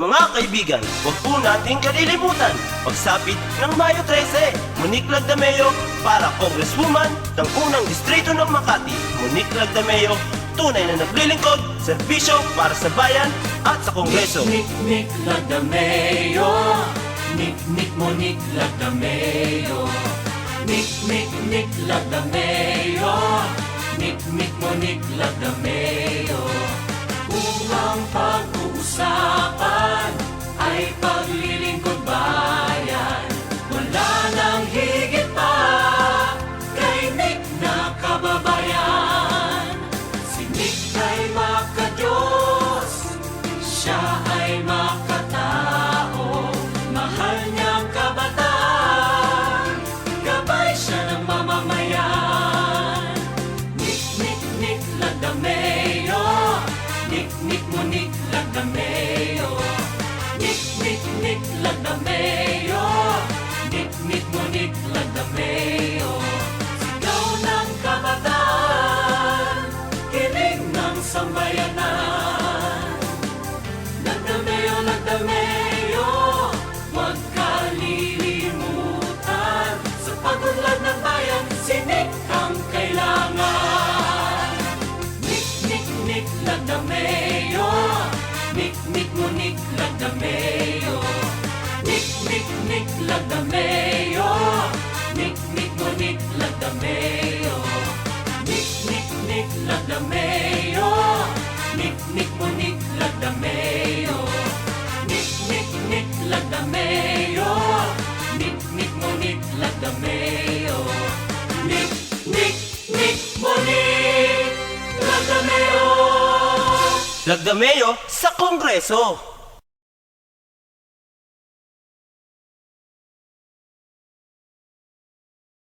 Mga kaibigan, huwag po nating kalilimutan. Pagsapit ng Mayo 13, Monique Lagdameo para Congresswoman ng unang distrito ng Makati. Monique Lagdameo, tunay na naglilingkod, serbisyo para sa bayan at sa Kongreso. Nick Lagdameo, Nick Monique Lagdameo, Nick Lagdameo, Nick Monique Lagdameo. Kung ang pag-uusapan ay paglilingkod bayan, wala nang higit pa kay Nick na kababayan. Si Nick ay makadiyos, siya ay makatao, mahal niyang kabataan, gabay siya ng mamamayan. Nick Lagdameo, Nick Monique Lagdameo, Nick Lagdameo, Nick Monique Lagdameo. Sigaw ng kabataan, kilig ng sambayanan. Lagdameo, huwag kalilimutan. Sa pag-unlad ng bayan, si Nick ang kailangan. Nick Lagdameo, Nick Monique Lagdameo, Nick Lagdameo, Nick Monique Lagdameo, Nick Lagdameo, Nick Monique Lagdameo, Nick Lagdameo, Nick Monique Lagdameo, Nick Monique Lagdameo. Lagdameo sa Kongreso.